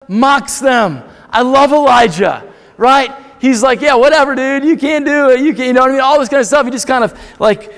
mocks them. I love Elijah, right? He's like, yeah, whatever, dude. You can't do it. You can't, you know what I mean? All this kind of stuff. He just kind of like,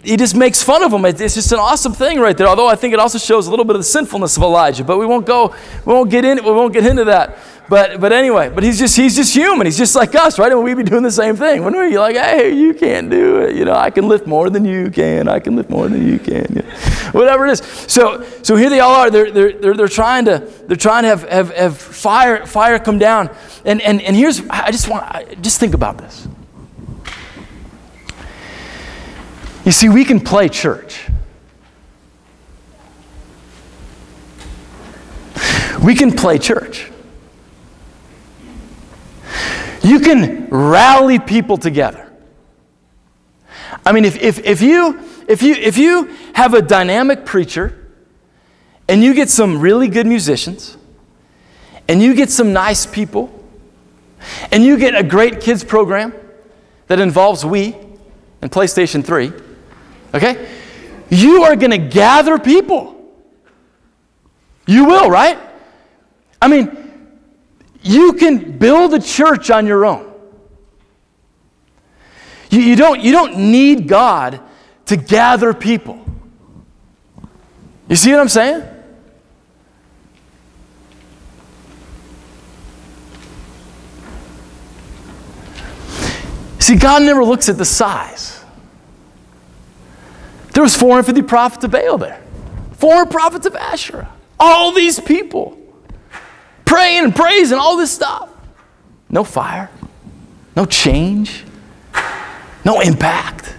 he just makes fun of him. It's just an awesome thing right there. Although I think it also shows a little bit of the sinfulness of Elijah. But we won't get into that. But anyway, but he's just human. He's just like us, right? And we'd be doing the same thing. When we're like, hey, you can't do it. You know, I can lift more than you can. I can lift more than you can. You know, whatever it is. So here they all are. They're trying to have fire come down. And here's, just think about this. You see, we can play church. We can play church. You can rally people together. I mean, if you have a dynamic preacher and you get some really good musicians and you get some nice people and you get a great kids program that involves Wii and PlayStation 3, okay? You are going to gather people. You will, right? I mean, you can build a church on your own. You don't need God to gather people. You see what I'm saying? See, God never looks at the size. There was 450 prophets of Baal there. 400 prophets of Asherah. All these people praying and praising, all this stuff. No fire. No change. No impact.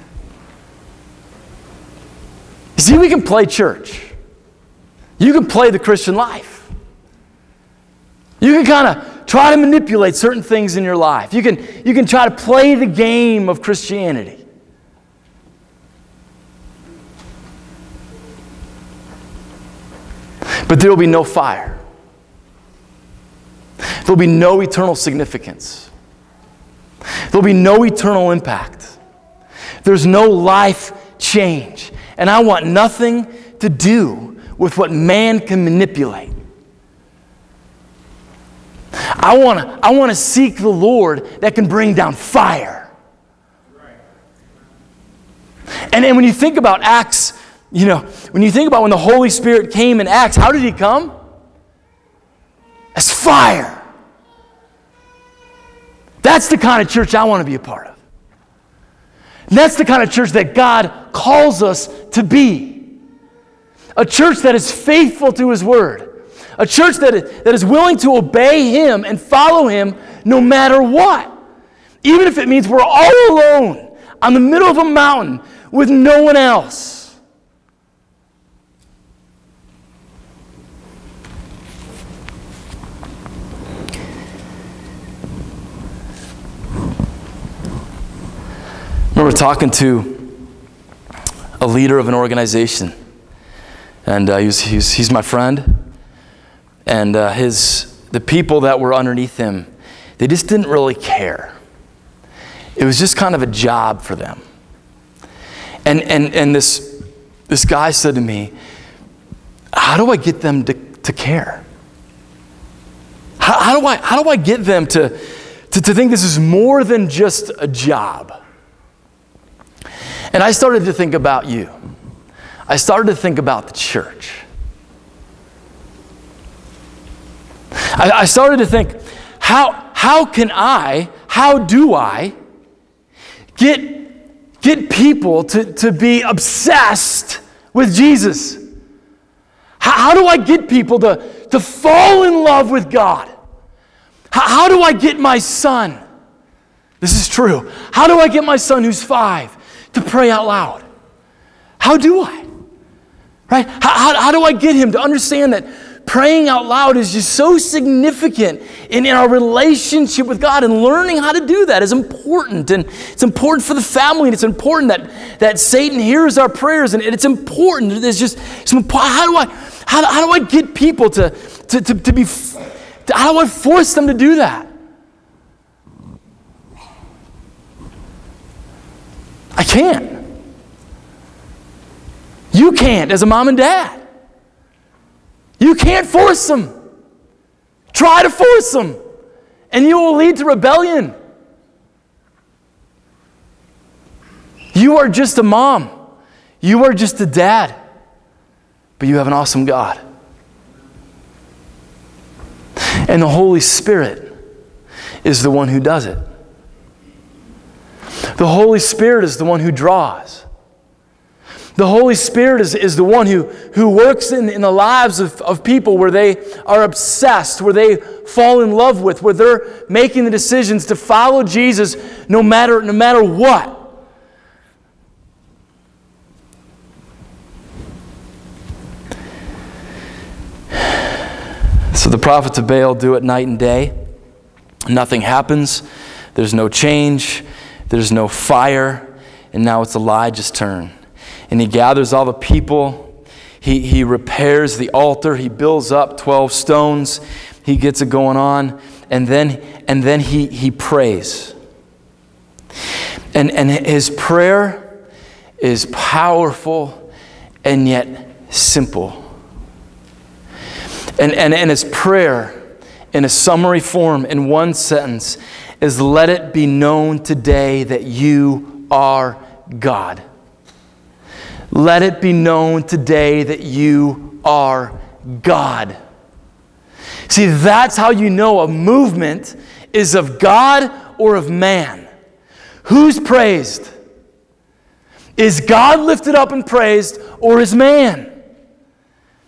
You see, we can play church. You can play the Christian life. You can kind of try to manipulate certain things in your life. You can try to play the game of Christianity. But there will be no fire. There will be no eternal significance. There will be no eternal impact. There's no life change. And I want nothing to do with what man can manipulate. I want to seek the Lord that can bring down fire. And when you think about Acts, you know, when you think about when the Holy Spirit came in Acts, how did he come? As fire. That's the kind of church I want to be a part of. And that's the kind of church that God calls us to be. A church that is faithful to His Word. A church that is willing to obey Him and follow Him no matter what. Even if it means we're all alone on the middle of a mountain with no one else. I remember talking to a leader of an organization, and he's my friend, and the people that were underneath him, they just didn't really care. It was just kind of a job for them. And this guy said to me, how do I get them to care? How do I get them to think this is more than just a job? And I started to think about you. I started to think about the church. I started to think, how do I get people to be obsessed with Jesus? How do I get people to fall in love with God? How do I get my son? This is true. How do I get my son who's 5 to pray out loud? How do I? Right? How do I get him to understand that praying out loud is just so significant in our relationship with God, and learning how to do that is important, and it's important for the family, and it's important that Satan hears our prayers, and it's important. It's just how do I get people to be, how do I force them to do that? I can't. You can't as a mom and dad. You can't force them. Try to force them, and you will lead to rebellion. You are just a mom. You are just a dad. But you have an awesome God. And the Holy Spirit is the one who does it. The Holy Spirit is the one who draws. The Holy Spirit is the one who works in the lives of people where they are obsessed, where they fall in love with, where they're making the decisions to follow Jesus no matter what. So the prophets of Baal do it night and day. Nothing happens. There's no change. There's no fire. And now it's Elijah's turn. And he gathers all the people. He repairs the altar. He builds up 12 stones. He gets it going on. And then he prays. And his prayer is powerful and yet simple. And his prayer, in a summary form, in one sentence, is let it be known today that you are God. Let it be known today that you are God. See, that's how you know a movement is of God or of man. Who's praised? Is God lifted up and praised, or is man?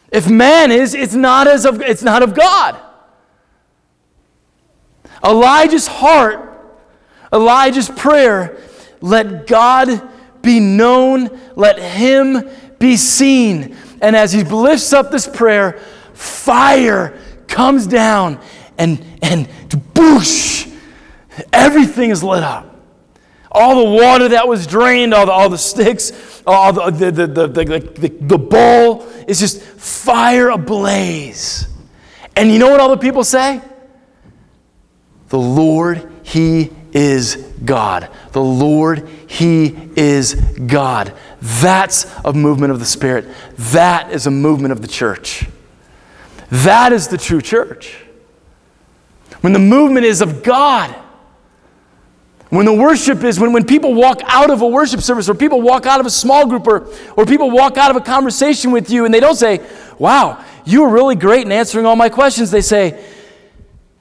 If man is, it's not of God. Elijah's heart, Elijah's prayer, let God be known, let him be seen. And as he lifts up this prayer, fire comes down and boosh, everything is lit up. All the water that was drained, all the sticks, all the bowl is just fire ablaze. And you know what all the people say? The Lord, He is God. The Lord, He is God. That's a movement of the Spirit. That is a movement of the church. That is the true church. When the movement is of God. When the worship is, when people walk out of a worship service, or people walk out of a small group, or people walk out of a conversation with you, and they don't say, wow, you were really great in answering all my questions. They say,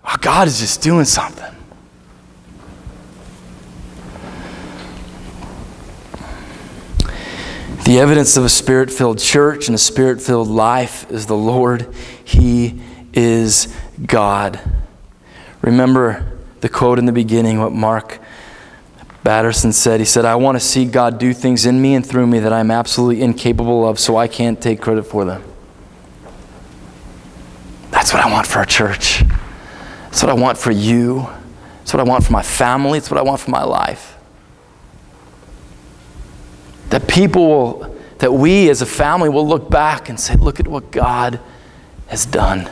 oh, God is just doing something. The evidence of a Spirit-filled church and a Spirit-filled life is the Lord. He is God. Remember the quote in the beginning, what Mark Batterson said. He said, I want to see God do things in me and through me that I'm absolutely incapable of, so I can't take credit for them. That's what I want for our church. That's what I want for you. That's what I want for my family. It's what I want for my life. That we as a family will look back and say, look at what God has done.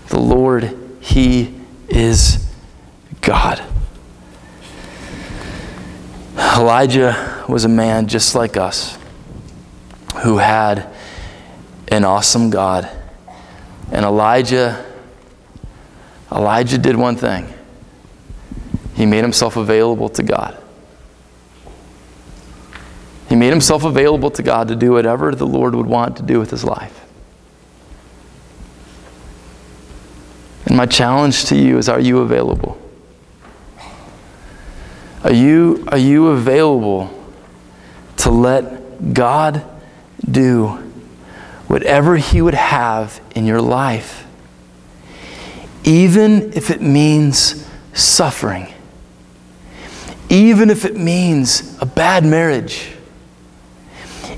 The Lord, He is God. Elijah was a man just like us who had an awesome God. And Elijah did one thing. He made himself available to God. He made himself available to God to do whatever the Lord would want to do with his life. And my challenge to you is, are you available? Are you available to let God do whatever He would have in your life, even if it means suffering, even if it means a bad marriage,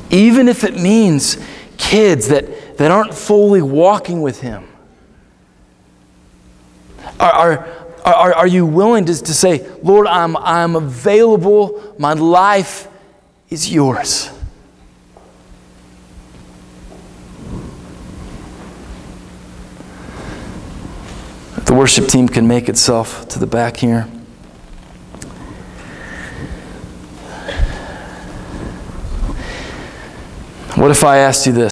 even if it means kids that aren't fully walking with Him? Are you willing to say, Lord, I'm available. My life is yours. If the worship team can make itself to the back here. What if I asked you this?